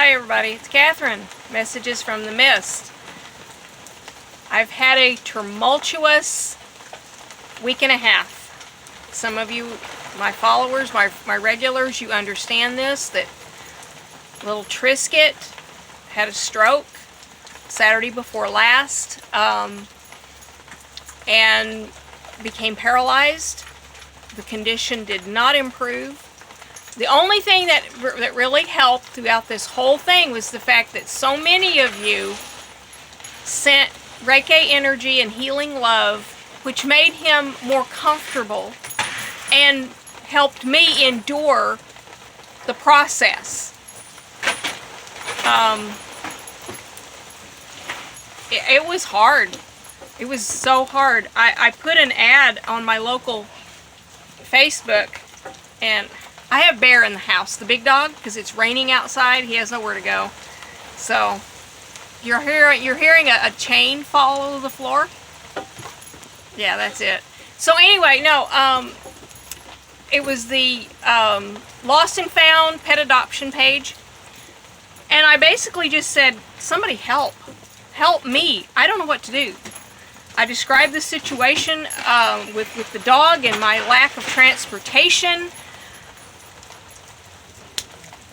Hi everybody, it's Catherine. Messages from the mist. I've had a tumultuous week and a half. Some of you, my followers, my regulars, you understand this, that little Trisket had a stroke Saturday before last and became paralyzed. The condition did not improve. The only thing that really helped throughout this whole thing was the fact that so many of you sent Reiki energy and healing love, which made him more comfortable and helped me endure the process. It was hard. It was so hard. I put an ad on my local Facebook, and I have Bear in the house, the big dog, because it's raining outside. He has nowhere to go. So you're hearing a chain fall to the floor. Yeah, that's it. So anyway, no, it was the Lost and Found pet adoption page, and I basically just said, somebody help me. I don't know what to do. I described the situation with the dog and my lack of transportation,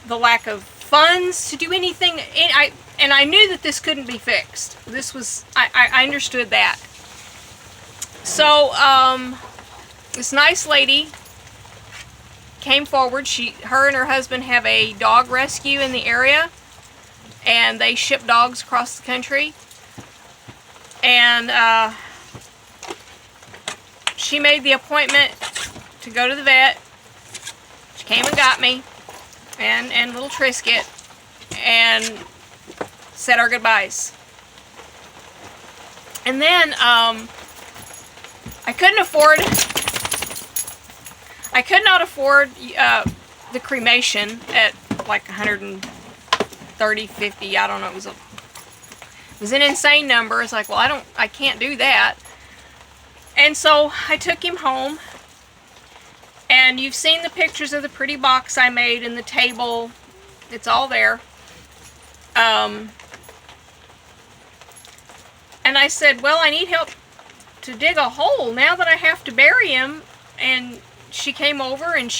the lack of funds to do anything, and I knew that this couldn't be fixed. This was, I understood that. So this nice lady came forward. Her and her husband have a dog rescue in the area, and they ship dogs across the country. And she made the appointment to go to the vet. She came and got me and little Trisket and said our goodbyes. And then I could not afford the cremation at like 130, 50, I don't know, it was an insane number. It's like, well, I can't do that. And so I took him home, and you've seen the pictures of the pretty box I made and the table. It's all there. And I said, well, I need help to dig a hole now that I have to bury him. And she came over, and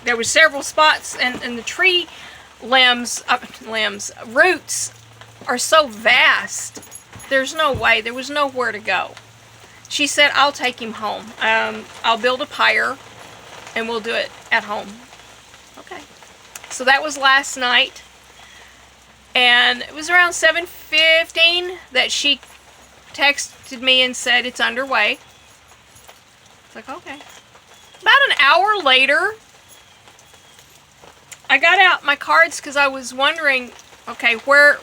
there were several spots, and the tree roots are so vast. There's no way. There was nowhere to go. She said, I'll take him home. I'll build a pyre, and we'll do it at home. Okay. So that was last night. And it was around 7:15 that she texted me and said it's underway. It's like, okay. About an hour later, I got out my cards because I was wondering, okay, where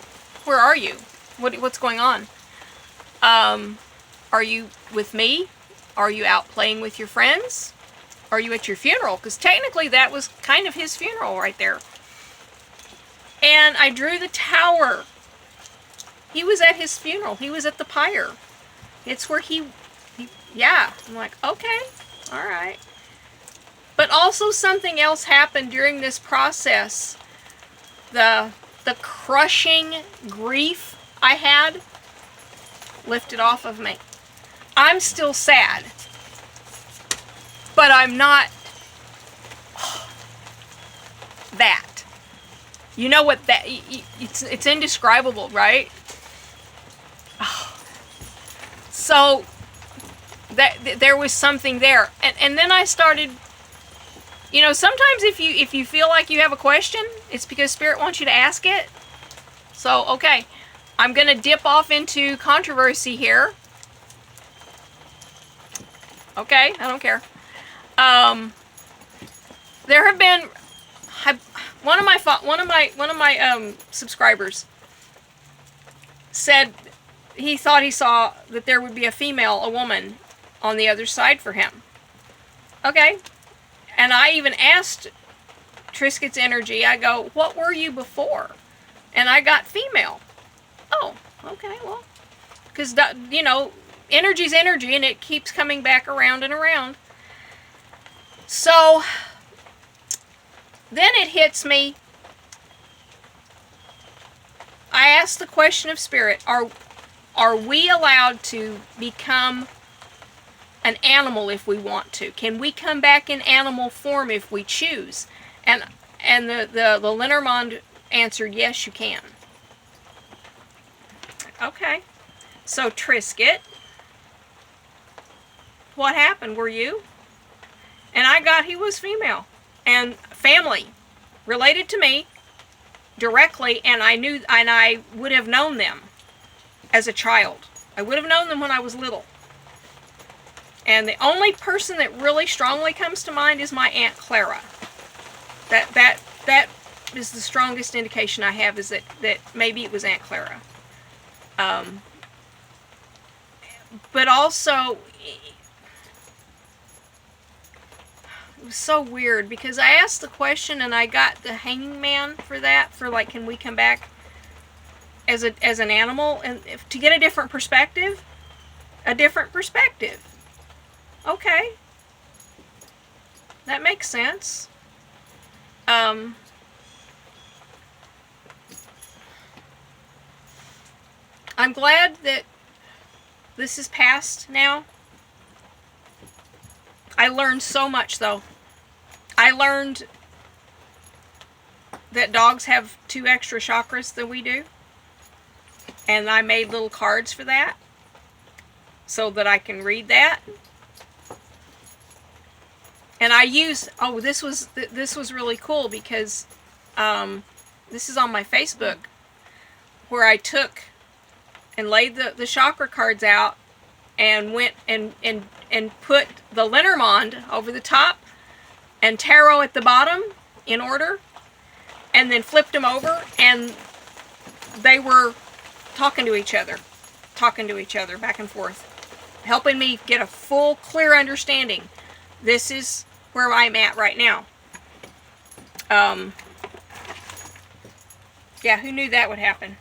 are you? What's going on? Are you with me? Are you out playing with your friends? Are you at your funeral? Because technically that was kind of his funeral right there. And I drew the tower. He was at his funeral. He was at the pyre. It's where yeah. I'm like, okay, all right. But also something else happened during this process. The crushing grief I had lifted off of me. I'm still sad, but I'm not that. You know what that, it's indescribable, right? So there was something there, and then I started, sometimes if you feel like you have a question, it's because Spirit wants you to ask it. So okay, I'm gonna dip off into controversy here. Okay, I don't care. There have been one of my subscribers said he thought he saw that there would be a woman on the other side for him. Okay, and I even asked Trisket's energy. I go, what were you before? And I got female. Oh, okay, well, because energy's energy, and it keeps coming back around and around. So then it hits me I asked the question of spirit, are we allowed to become an animal if we want to? Can we come back in animal form if we choose? And the Lenormand answered, yes, you can. Okay. So Trisket, what happened? Were you? And I got he was female. And family. Related to me directly, and I would have known them as a child. I would have known them when I was little. And the only person that really strongly comes to mind is my Aunt Clara. That is the strongest indication I have, is that maybe it was Aunt Clara. But also, it was so weird because I asked the question and I got the hanging man for that, for like, can we come back as an animal, and to get a different perspective? Okay, that makes sense. I'm glad that this is past now. I learned so much, though. I learned that dogs have 2 extra chakras than we do. And I made little cards for that, so that I can read that. And I used, this was really cool because this is on my Facebook, where I took and laid the chakra cards out and went and put the Lenormand over the top and tarot at the bottom in order, and then flipped them over, and they were talking to each other back and forth, helping me get a full, clear understanding. This is where I'm at right now. Yeah, who knew that would happen?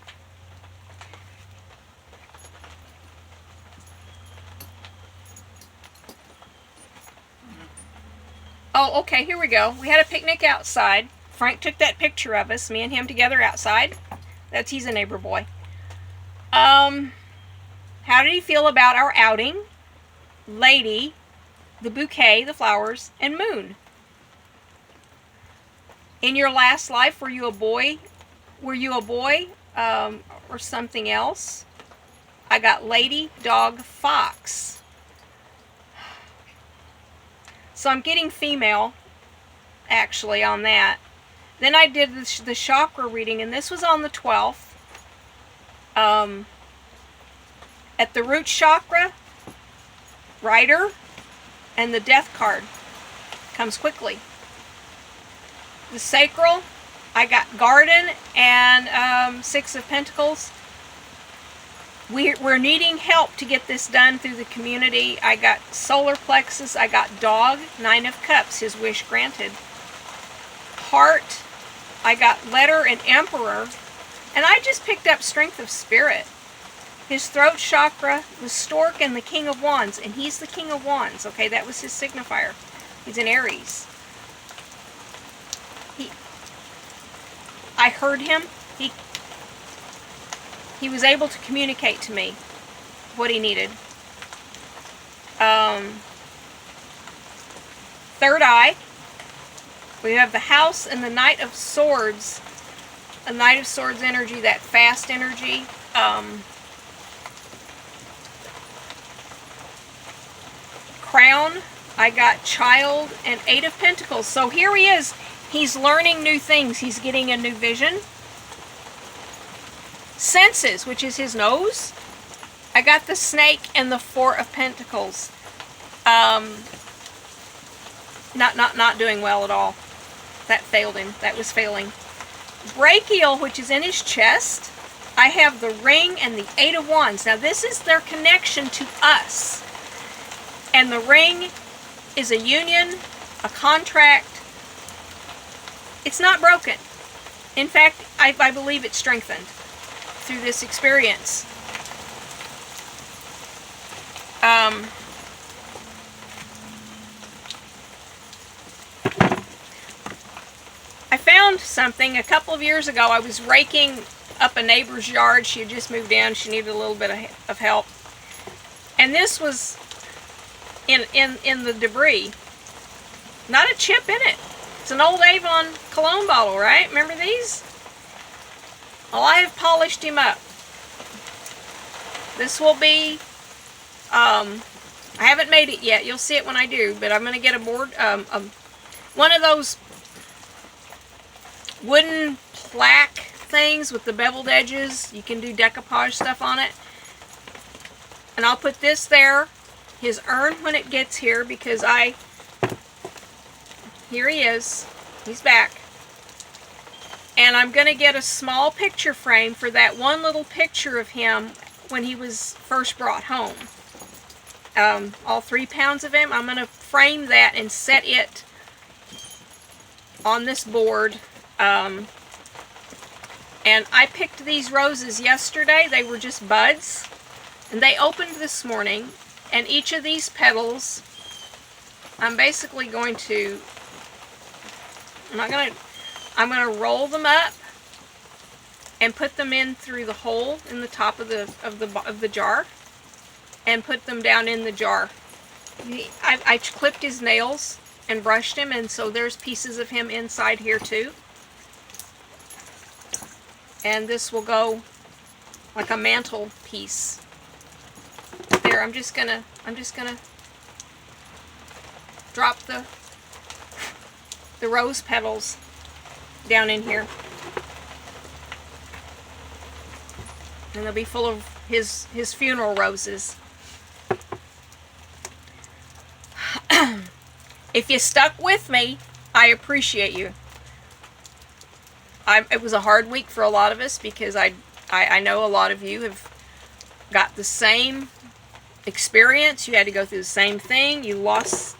Oh, okay, here we go. We had a picnic outside. Frank took that picture of us, me and him together outside. He's a neighbor boy. How did he feel about our outing? Lady, the bouquet, the flowers, and Moon. In your last life, were you a boy? Or something else? I got lady, dog, fox. So I'm getting female, actually, on that. Then I did the chakra reading, and this was on the 12th. At the root chakra, Rider, and the death card comes quickly. The sacral, I got garden and 6 of Pentacles. We're needing help to get this done through the community. I got solar plexus, I got dog, 9 of Cups, his wish granted. Heart, I got letter and emperor, and I just picked up strength of spirit. His throat chakra, the stork, and the King of Wands, and he's the King of Wands, okay? That was his signifier. He's an Aries. I heard him. He was able to communicate to me what he needed. Third eye. We have the House and the Knight of Swords. A Knight of Swords energy, that fast energy. Crown. I got Child and 8 of Pentacles. So here he is. He's learning new things. He's getting a new vision. Senses, which is his nose. I got the Snake and the 4 of Pentacles. Not doing well at all. That failed him. That was failing. Brachial, which is in his chest. I have the Ring and the 8 of Wands. Now this is their connection to us. And the Ring is a union, a contract. It's not broken. In fact, I believe it's strengthened through this experience. I found something a couple of years ago. I was raking up a neighbor's yard. She had just moved in. She needed a little bit of help. And this was in the debris. Not a chip in it. It's an old Avon cologne bottle, right? Remember these? Well, I have polished him up. This will be, I haven't made it yet. You'll see it when I do, but I'm going to get a board, one of those wooden plaque things with the beveled edges. You can do decoupage stuff on it. And I'll put this there, his urn when it gets here, because here he is. He's back. And I'm going to get a small picture frame for that one little picture of him when he was first brought home. All 3 pounds of him. I'm going to frame that and set it on this board. And I picked these roses yesterday. They were just buds. And they opened this morning. And each of these petals, I'm basically going to, I'm going to roll them up and put them in through the hole in the top of the jar, and put them down in the jar. I clipped his nails and brushed him, and so there's pieces of him inside here too. And this will go like a mantle piece. There, I'm just gonna drop the rose petals down in here. And they'll be full of his funeral roses. If you stuck with me, I appreciate you. It was a hard week for a lot of us, because I know a lot of you have got the same experience. You had to go through the same thing. You lost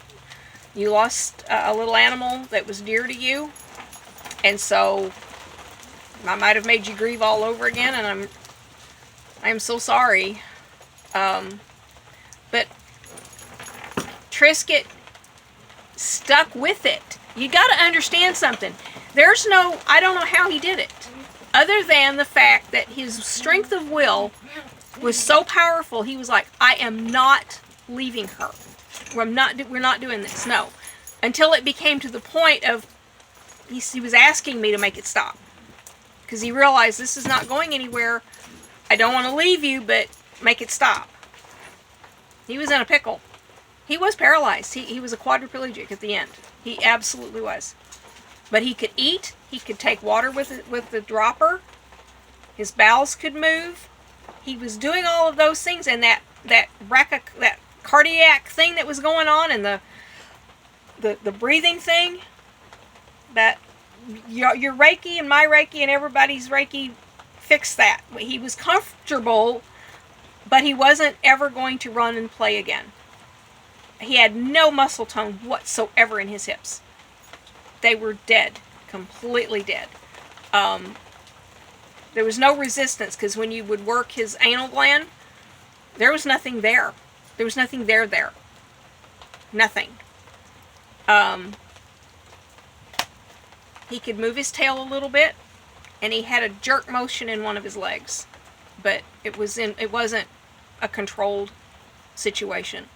a little animal that was dear to you, and so I might have made you grieve all over again, and I'm so sorry. But Trisket stuck with it. You got to understand something. I don't know how he did it, other than the fact that his strength of will was so powerful. He was like, I am not leaving her. We're not doing this. No. Until it became to the point of, he was asking me to make it stop. Because he realized, this is not going anywhere. I don't want to leave you, but make it stop. He was in a pickle. He was paralyzed. He was a quadriplegic at the end. He absolutely was. But he could eat. He could take water with the dropper. His bowels could move. He was doing all of those things, and that cardiac thing that was going on, and the breathing thing, that your Reiki and my Reiki and everybody's Reiki fixed that. He was comfortable, but he wasn't ever going to run and play again. He had no muscle tone whatsoever in his hips. They were dead, completely dead. There was no resistance, because when you would work his anal gland, there was nothing there. There was nothing there. Nothing. He could move his tail a little bit, and he had a jerk motion in one of his legs, but it wasn't a controlled situation.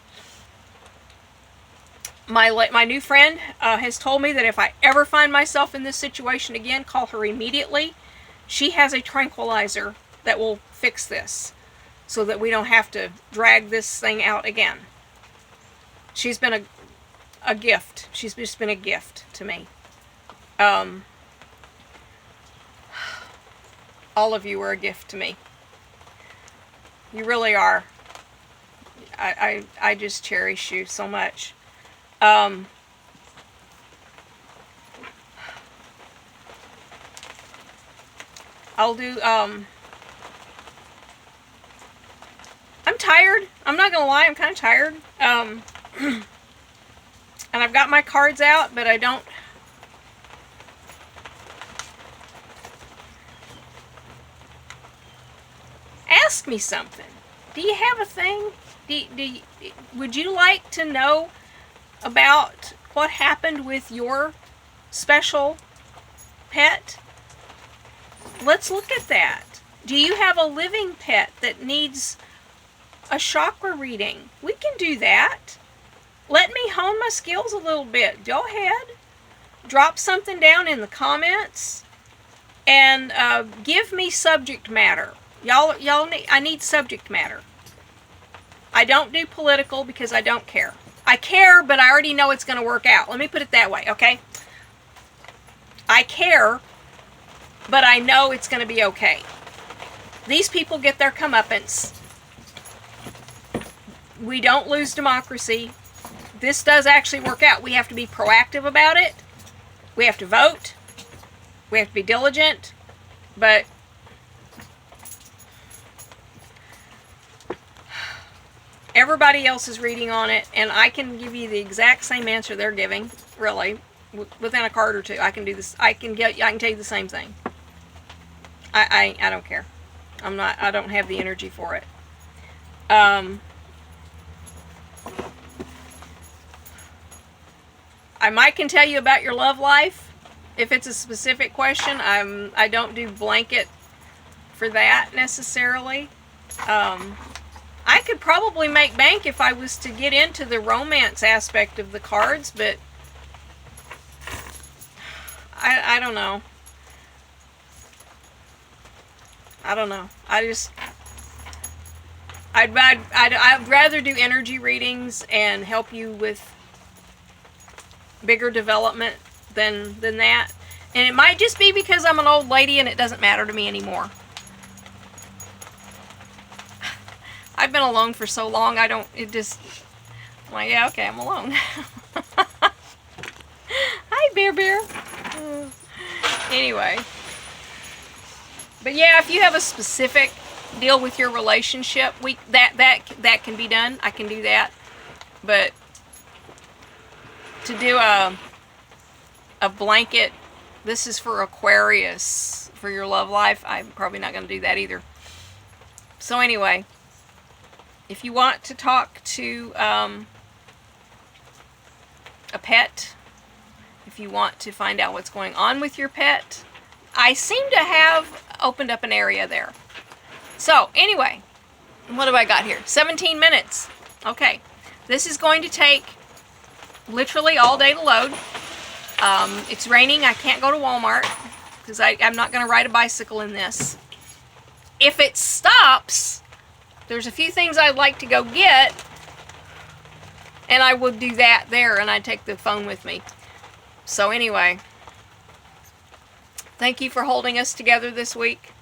My new friend has told me that if I ever find myself in this situation again, call her immediately. She has a tranquilizer that will fix this, so that we don't have to drag this thing out again. She's been a gift. She's just been a gift to me. All of you are a gift to me. You really are. I just cherish you so much. I'll do, I'm tired. I'm not gonna lie, I'm kind of tired. And I've got my cards out, but I don't. Ask me something. Do you have a thing? Would you like to know about what happened with your special pet? Let's look at that. Do you have a living pet that needs a chakra reading? We can do that. Let me hone my skills a little bit. Go ahead. Drop something down in the comments and give me subject matter. I need subject matter. I don't do political because I don't care. I care, but I already know it's going to work out. Let me put it that way, okay? I care, but I know it's going to be okay. These people get their comeuppance. We don't lose democracy. This does actually work out. We have to be proactive about it. We have to vote. We have to be diligent. But everybody else is reading on it, and I can give you the exact same answer they're giving, really, within a card or two. I can do this. I can tell you the same thing. I don't care. I don't have the energy for it. I can tell you about your love life if it's a specific question. I don't do blanket for that necessarily. I could probably make bank if I was to get into the romance aspect of the cards, but I don't know. I don't know. I'd rather do energy readings and help you with bigger development than that. And it might just be because I'm an old lady and it doesn't matter to me anymore. I've been alone for so long, I'm like, yeah, okay, I'm alone. Hi, Bear. Anyway. But yeah, if you have a specific deal with your relationship, that can be done. I can do that. But to do a blanket, this is for Aquarius, for your love life, I'm probably not going to do that either. So anyway, if you want to talk to a pet, if you want to find out what's going on with your pet, I seem to have opened up an area there. So anyway, what have I got here? 17 minutes. Okay, this is going to take literally all day to load. It's raining. I can't go to Walmart because I'm not going to ride a bicycle in this. If it stops, there's a few things I'd like to go get, and I would do that there, and I'd take the phone with me. So anyway, thank you for holding us together this week.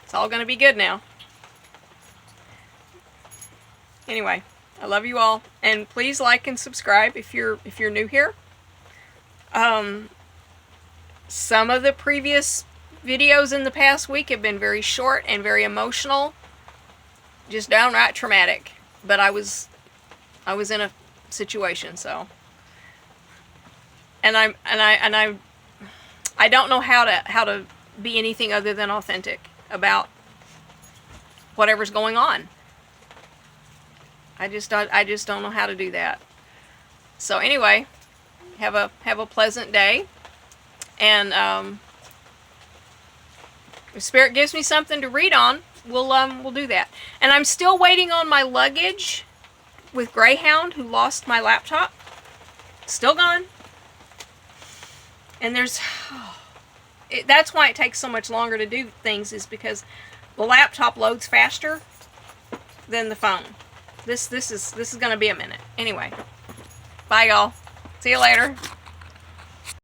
It's all going to be good now. Anyway, I love you all, and please like and subscribe if you're new here. Some of the previous videos in the past week have been very short and very emotional, just downright traumatic. But I was in a situation, so, and I don't know how to be anything other than authentic about whatever's going on. I just don't know how to do that. So anyway, have a pleasant day, and if Spirit gives me something to read on, we'll do that. And I'm still waiting on my luggage with Greyhound, who lost my laptop. Still gone. And that's why it takes so much longer to do things, is because the laptop loads faster than the phone. This is going to be a minute. Anyway, bye y'all. See you later.